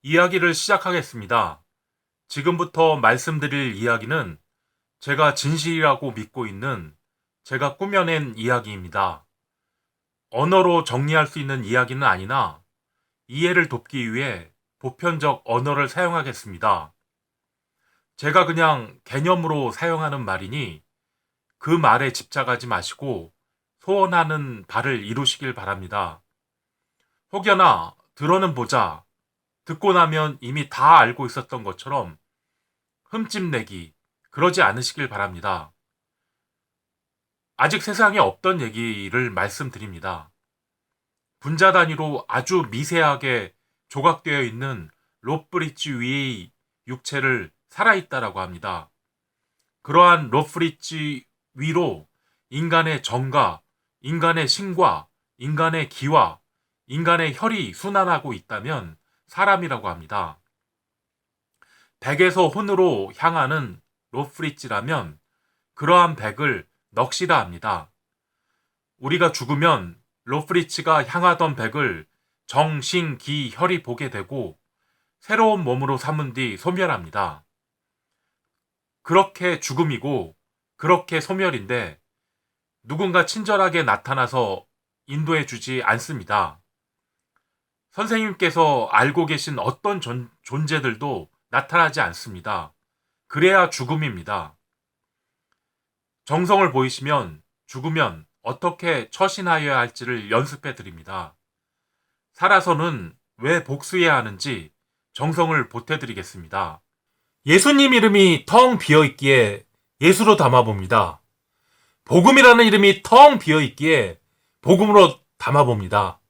이야기를 시작하겠습니다. 지금부터 말씀드릴 이야기는 제가 진실이라고 믿고 있는 제가 꾸며낸 이야기입니다. 언어로 정리할 수 있는 이야기는 아니나 이해를 돕기 위해 보편적 언어를 사용하겠습니다. 제가 그냥 개념으로 사용하는 말이니 그 말에 집착하지 마시고 소원하는 바를 이루시길 바랍니다. 혹여나 들어는 보자, 듣고 나면 이미 다 알고 있었던 것처럼 흠집내기, 그러지 않으시길 바랍니다. 아직 세상에 없던 얘기를 말씀드립니다. 분자 단위로 아주 미세하게 조각되어 있는 롯브릿지 위의 육체를 살아있다라고 합니다. 그러한 롯브릿지 위로 인간의 정과, 인간의 신과, 인간의 기와, 인간의 혈이 순환하고 있다면 사람이라고 합니다. 백에서 혼으로 향하는 롯브릿지라면 그러한 백을 넋이라 합니다. 우리가 죽으면 롯브릿지가 향하던 백을 정, 신, 기, 혈이 보게 되고 새로운 몸으로 삼은 뒤 소멸합니다. 그렇게 죽음이고 그렇게 소멸인데 누군가 친절하게 나타나서 인도해 주지 않습니다. 선생님께서 알고 계신 어떤 존재들도 나타나지 않습니다. 그래야 죽음입니다. 정성을 보이시면 죽으면 어떻게 처신하여야 할지를 연습해 드립니다. 살아서는 왜 복수해야 하는지 정성을 보태 드리겠습니다. 예수님 이름이 텅 비어 있기에 예수로 담아봅니다. 복음이라는 이름이 텅 비어 있기에 복음으로 담아봅니다.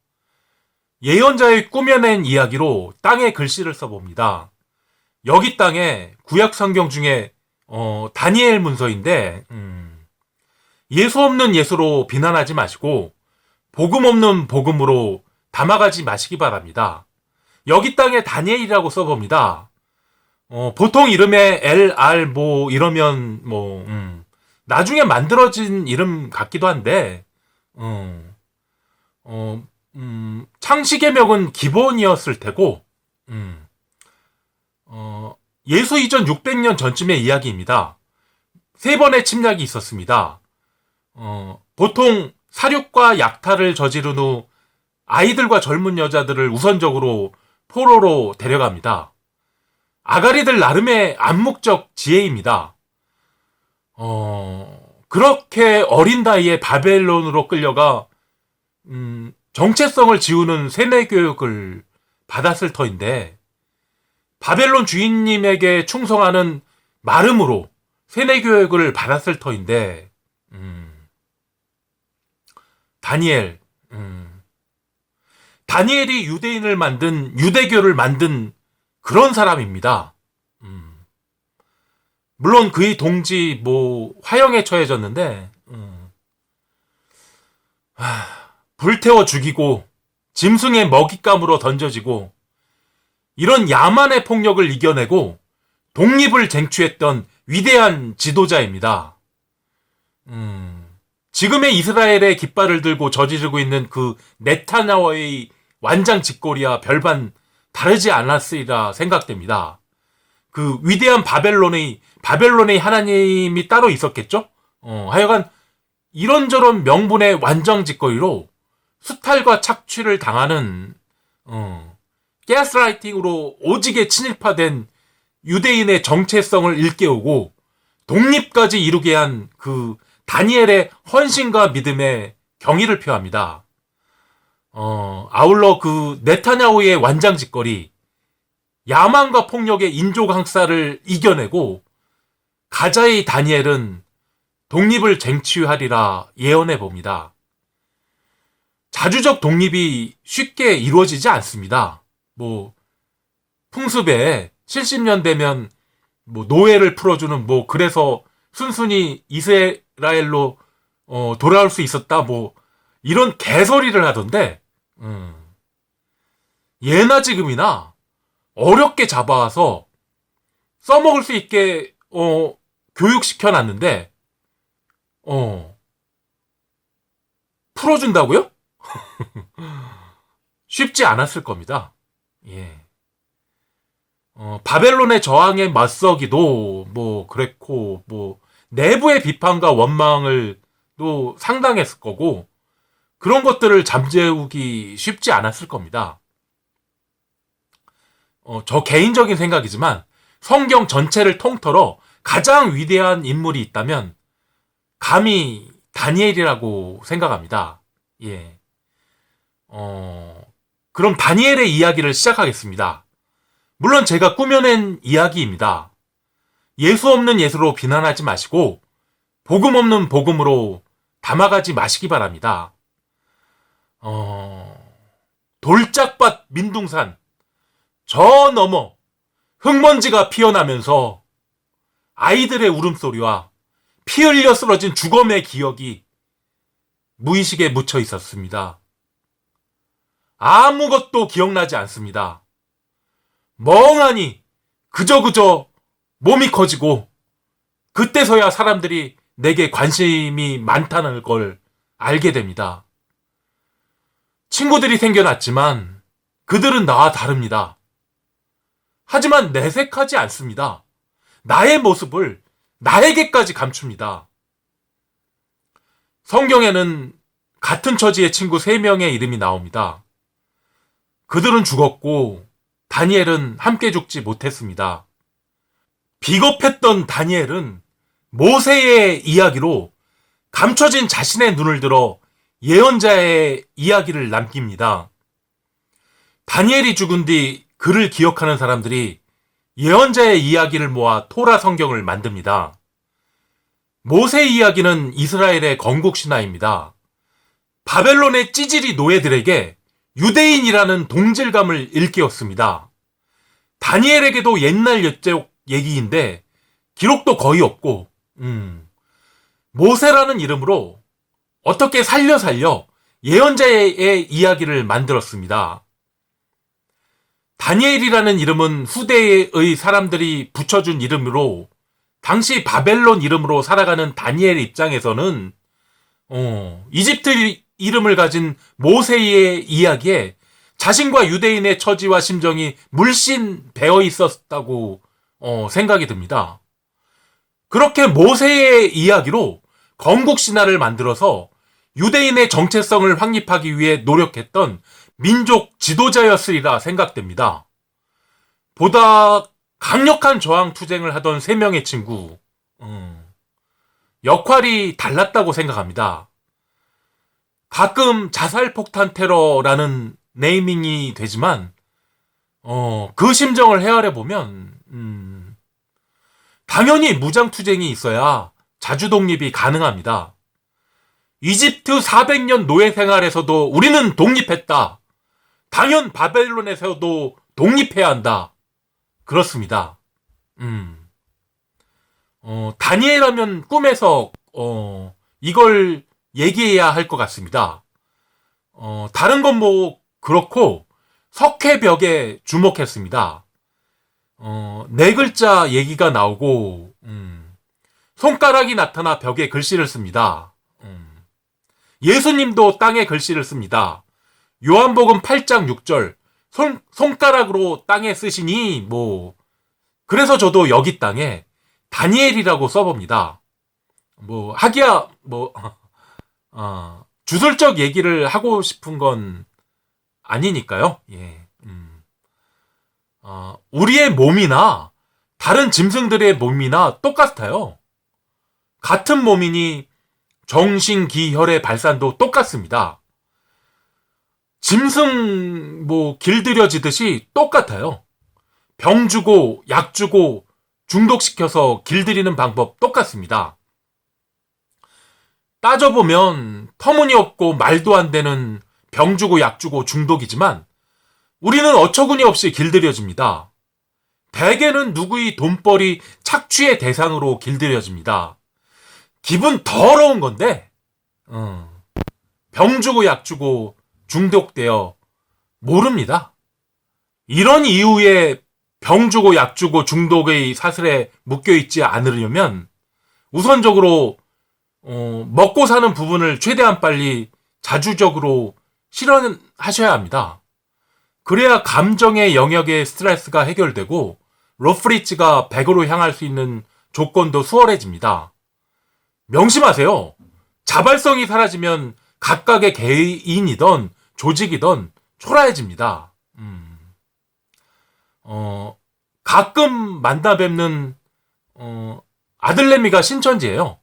예언자의 꾸며낸 이야기로 땅에 글씨를 써봅니다. 여기 땅에 구약 성경 중에 다니엘 문서인데 예수 없는 예수로 비난하지 마시고 복음 없는 복음으로 담아가지 마시기 바랍니다. 여기 땅에 다니엘이라고 써봅니다. 보통 이름에 LR 뭐 이러면 나중에 만들어진 이름 같기도 한데 창시개명은 기본이었을 테고 예수 이전 600년 전쯤의 이야기입니다. 3번의 침략이 있었습니다. 보통 사륙과 약탈을 저지른 후 아이들과 젊은 여자들을 우선적으로 포로로 데려갑니다. 아가리들 나름의 암묵적 지혜입니다. 그렇게 어린 나이에 바벨론으로 끌려가 정체성을 지우는 세뇌 교육을 받았을 터인데 바벨론 주인님에게 충성하는 마름으로 세뇌 교육을 받았을 터인데 다니엘이 유대인을 만든 유대교를 만든 그런 사람입니다. 물론 그의 동지 화형에 처해졌는데 불태워 죽이고 짐승의 먹잇감으로 던져지고 이런 야만의 폭력을 이겨내고 독립을 쟁취했던 위대한 지도자입니다. 지금의 이스라엘의 깃발을 들고 저지르고 있는 그 네타냐후의 완장 짓거리와 별반 다르지 않았으리라 생각됩니다. 그 위대한 바벨론의 하나님이 따로 있었겠죠? 하여간 이런저런 명분의 완장 짓거리로 수탈과 착취를 당하는 가스라이팅으로 오지게 친일파된 유대인의 정체성을 일깨우고 독립까지 이루게 한 그 다니엘의 헌신과 믿음에 경의를 표합니다. 아울러 그 네타냐후의 완장짓거리, 야만과 폭력의 인족 항사를 이겨내고 가자의 다니엘은 독립을 쟁취하리라 예언해 봅니다. 자주적 독립이 쉽게 이루어지지 않습니다. 풍습에 70년 되면 노예를 풀어주는 그래서 순순히 이스라엘로 돌아올 수 있었다 이런 개소리를 하던데 예나 지금이나 어렵게 잡아와서 써먹을 수 있게 교육시켜 놨는데 풀어준다고요? 쉽지 않았을 겁니다. 예. 바벨론의 저항에 맞서기도 뭐 그랬고, 뭐 내부의 비판과 원망을 또 상당했을 거고, 그런 것들을 잠재우기 쉽지 않았을 겁니다. 저 개인적인 생각이지만 성경 전체를 통틀어 가장 위대한 인물이 있다면 감히 다니엘이라고 생각합니다. 예. 그럼 다니엘의 이야기를 시작하겠습니다. 물론 제가 꾸며낸 이야기입니다. 예수 없는 예수로 비난하지 마시고 복음 없는 복음으로 담아가지 마시기 바랍니다. 돌짝밭 민둥산 저 너머 흙먼지가 피어나면서 아이들의 울음소리와 피 흘려 쓰러진 주검의 기억이 무의식에 묻혀 있었습니다. 아무것도 기억나지 않습니다. 멍하니 그저 몸이 커지고 그때서야 사람들이 내게 관심이 많다는 걸 알게 됩니다. 친구들이 생겨났지만 그들은 나와 다릅니다. 하지만 내색하지 않습니다. 나의 모습을 나에게까지 감춥니다. 성경에는 같은 처지의 친구 3명의 이름이 나옵니다. 그들은 죽었고 다니엘은 함께 죽지 못했습니다. 비겁했던 다니엘은 모세의 이야기로 감춰진 자신의 눈을 들어 예언자의 이야기를 남깁니다. 다니엘이 죽은 뒤 그를 기억하는 사람들이 예언자의 이야기를 모아 토라 성경을 만듭니다. 모세의 이야기는 이스라엘의 건국 신화입니다. 바벨론의 찌질이 노예들에게 유대인이라는 동질감을 일깨웠습니다. 다니엘에게도 옛날 옛적 얘기인데 기록도 거의 없고 모세라는 이름으로 어떻게 살려 예언자의 이야기를 만들었습니다. 다니엘이라는 이름은 후대의 사람들이 붙여준 이름으로 당시 바벨론 이름으로 살아가는 다니엘 입장에서는 이집트 이름을 가진 모세의 이야기에 자신과 유대인의 처지와 심정이 물씬 배어 있었다고 생각이 듭니다. 그렇게 모세의 이야기로 건국 신화를 만들어서 유대인의 정체성을 확립하기 위해 노력했던 민족 지도자였으리라 생각됩니다. 보다 강력한 저항 투쟁을 하던 3명의 친구, 역할이 달랐다고 생각합니다. 가끔 자살폭탄 테러라는 네이밍이 되지만 그 심정을 헤아려보면 당연히 무장투쟁이 있어야 자주독립이 가능합니다. 이집트 400년 노예 생활에서도 우리는 독립했다. 당연 바벨론에서도 독립해야 한다. 그렇습니다. 다니엘 하면 꿈에서 이걸 얘기해야 할 것 같습니다. 다른 건 뭐 그렇고 석회벽에 주목했습니다. 4글자 얘기가 나오고 손가락이 나타나 벽에 글씨를 씁니다. 예수님도 땅에 글씨를 씁니다. 요한복음 8장 6절 손가락으로 땅에 쓰시니 뭐 그래서 저도 여기 땅에 다니엘이라고 써봅니다. 뭐 하기야 뭐 주술적 얘기를 하고 싶은 건 아니니까요. 예. 우리의 몸이나 다른 짐승들의 몸이나 똑같아요. 같은 몸이니 정신, 기, 혈의 발산도 똑같습니다. 짐승 길들여지듯이 똑같아요. 병 주고 약 주고 중독시켜서 길들이는 방법 똑같습니다. 따져보면 터무니없고 말도 안 되는 병 주고 약 주고 중독이지만 우리는 어처구니 없이 길들여집니다. 대개는 누구의 돈벌이 착취의 대상으로 길들여집니다. 기분 더러운 건데 병 주고 약 주고 중독되어 모릅니다. 이런 이유에 병 주고 약 주고 중독의 사슬에 묶여있지 않으려면 우선적으로 먹고 사는 부분을 최대한 빨리 자주적으로 실현하셔야 합니다. 그래야 감정의 영역의 스트레스가 해결되고 로프리치가 백으로 향할 수 있는 조건도 수월해집니다. 명심하세요. 자발성이 사라지면 각각의 개인이든 조직이든 초라해집니다. 가끔 만나 뵙는 아들내미가 신천지예요.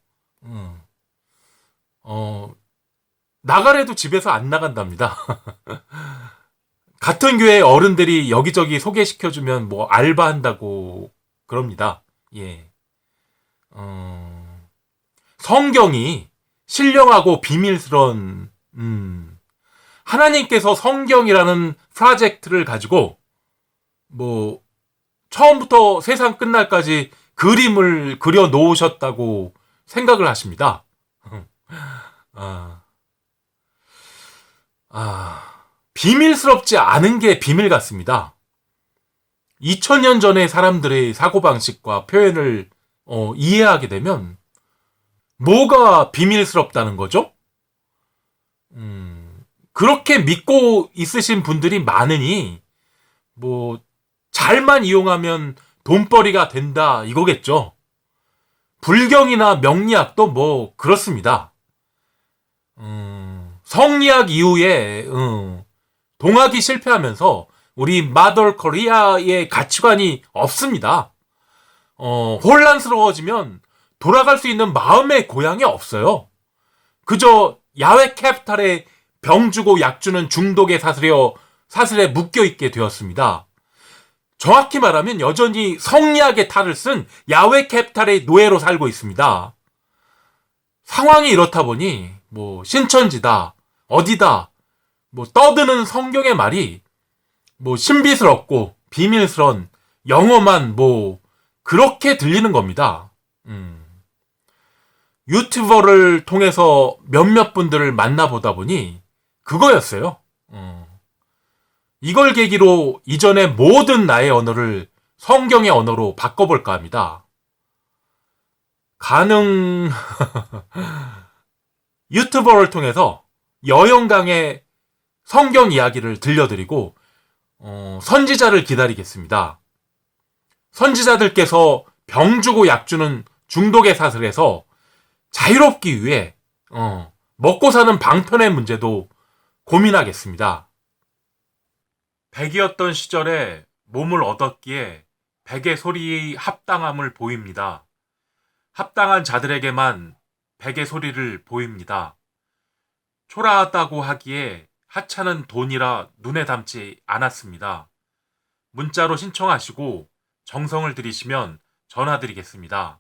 나가래도 집에서 안 나간답니다. 같은 교회 어른들이 여기저기 소개시켜주면 뭐 알바한다고 그럽니다. 예. 성경이 신령하고 비밀스러운 하나님께서 성경이라는 프로젝트를 가지고 뭐 처음부터 세상 끝날까지 그림을 그려 놓으셨다고 생각을 하십니다. 비밀스럽지 않은 게 비밀 같습니다. 2000년 전의 사람들의 사고방식과 표현을 이해하게 되면 뭐가 비밀스럽다는 거죠? 그렇게 믿고 있으신 분들이 많으니 뭐 잘만 이용하면 돈벌이가 된다 이거겠죠. 불경이나 명리학도 뭐 그렇습니다. 성리학 이후에 동학이 실패하면서 우리 마더 코리아의 가치관이 없습니다. 혼란스러워지면 돌아갈 수 있는 마음의 고향이 없어요. 그저 야외 캐피탈에 병 주고 약 주는 중독의 사슬에 묶여있게 되었습니다. 정확히 말하면 여전히 성리학의 탈을 쓴 야외 캐피탈의 노예로 살고 있습니다. 상황이 이렇다 보니 뭐 신천지다 어디다 뭐 떠드는 성경의 말이 뭐 신비스럽고 비밀스런 영험한 뭐 그렇게 들리는 겁니다. 유튜버를 통해서 몇몇 분들을 만나보다 보니 그거였어요. 이걸 계기로 이전의 모든 나의 언어를 성경의 언어로 바꿔볼까 합니다. 유튜버를 통해서 여영강의 성경 이야기를 들려드리고 선지자를 기다리겠습니다. 선지자들께서 병 주고 약 주는 중독의 사슬에서 자유롭기 위해 먹고 사는 방편의 문제도 고민하겠습니다. 백이었던 시절에 몸을 얻었기에 백의 소리의 합당함을 보입니다. 합당한 자들에게만 백의 소리를 보입니다. 초라하다고 하기에 하찮은 돈이라 눈에 담지 않았습니다. 문자로 신청하시고 정성을 들이시면 전화드리겠습니다.